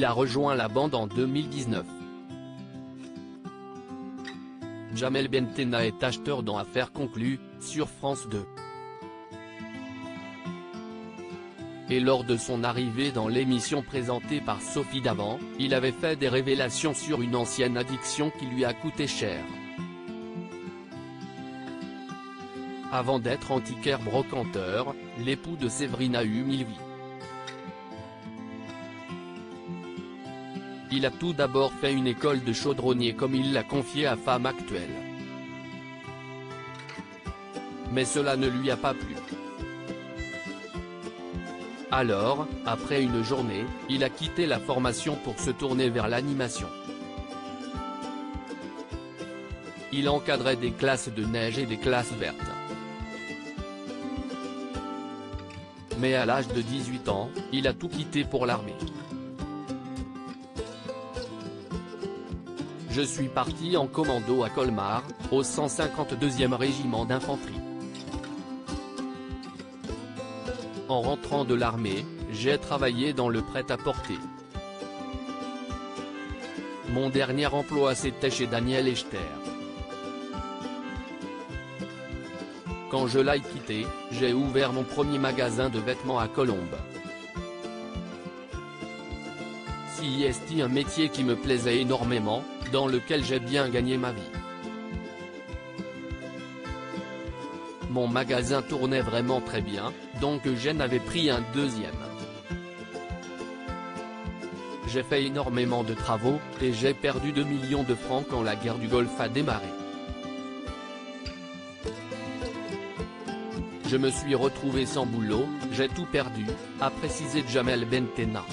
il a rejoint la bande en 2019. Jamel Bentenna est acheteur dans Affaires conclues, sur France 2. Et lors de son arrivée dans l'émission présentée par Sophie Davant, il avait fait des révélations sur une ancienne addiction qui lui a coûté cher. Avant d'être antiquaire brocanteur, l'époux de Séverine a eu 1000 vies. Il a tout d'abord fait une école de chaudronnier comme il l'a confié à Femme Actuelle. Mais cela ne lui a pas plu. Alors, après une journée, il a quitté la formation pour se tourner vers l'animation. Il encadrait des classes de neige et des classes vertes. Mais à l'âge de 18 ans, il a tout quitté pour l'armée. Je suis parti en commando à Colmar, au 152e régiment d'infanterie. En rentrant de l'armée, j'ai travaillé dans le prêt-à-porter. Mon dernier emploi c'était chez Daniel Echter. Quand je l'ai quitté, j'ai ouvert mon premier magasin de vêtements à Colombes. CIST, un métier qui me plaisait énormément, dans lequel j'ai bien gagné ma vie. Mon magasin tournait vraiment très bien, donc j'en avais pris un deuxième. J'ai fait énormément de travaux, et j'ai perdu 2 millions de francs quand la guerre du Golfe a démarré. Je me suis retrouvé sans boulot, j'ai tout perdu, a précisé Jamel Bentenna.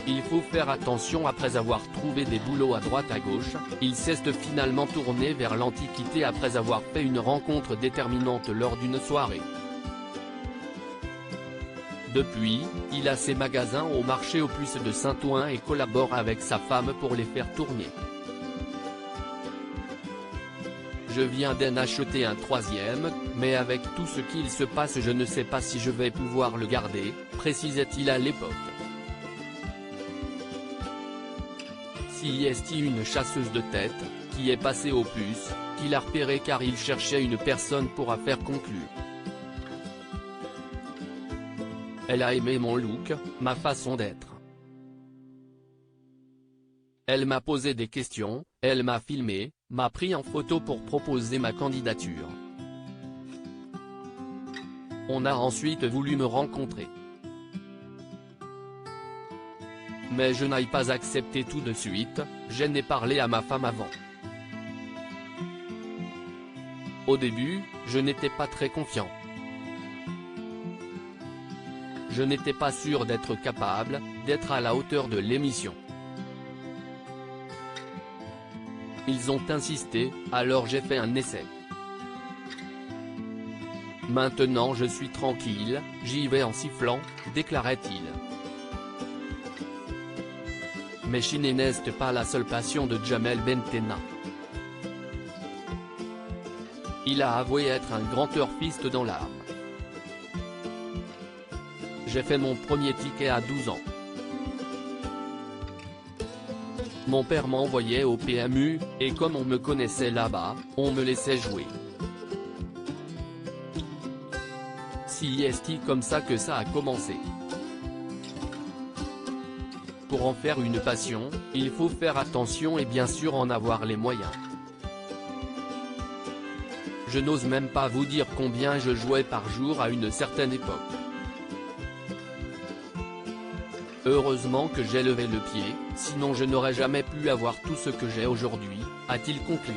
Il faut faire attention. Après avoir trouvé des boulots à droite à gauche, il s'est finalement tourné vers l'Antiquité après avoir fait une rencontre déterminante lors d'une soirée. Depuis, il a ses magasins au marché aux puces de Saint-Ouen et collabore avec sa femme pour les faire tourner. Je viens d'en acheter un troisième, mais avec tout ce qu'il se passe je ne sais pas si je vais pouvoir le garder, précisait-il à l'époque. CIST, une chasseuse de tête, qui est passée aux puces, qu'il a repéré car il cherchait une personne pour affaires conclues. Elle a aimé mon look, ma façon d'être. Elle m'a posé des questions, elle m'a filmé, m'a pris en photo pour proposer ma candidature. On a ensuite voulu me rencontrer. Mais je n'ai pas accepté tout de suite, j'en ai parlé à ma femme avant. Au début, je n'étais pas très confiant. Je n'étais pas sûr d'être capable, d'être à la hauteur de l'émission. Ils ont insisté, alors j'ai fait un essai. Maintenant je suis tranquille, j'y vais en sifflant, déclarait-il. Mais chiner n'est pas la seule passion de Jamel Bentenna. Il a avoué être un grand turfiste dans l'âme. J'ai fait mon premier ticket à 12 ans. Mon père m'envoyait au PMU, et comme on me connaissait là-bas, on me laissait jouer. CIST, comme ça que ça a commencé. Pour en faire une passion, il faut faire attention et bien sûr en avoir les moyens. Je n'ose même pas vous dire combien je jouais par jour à une certaine époque. Heureusement que j'ai levé le pied, sinon je n'aurais jamais pu avoir tout ce que j'ai aujourd'hui, a-t-il conclu.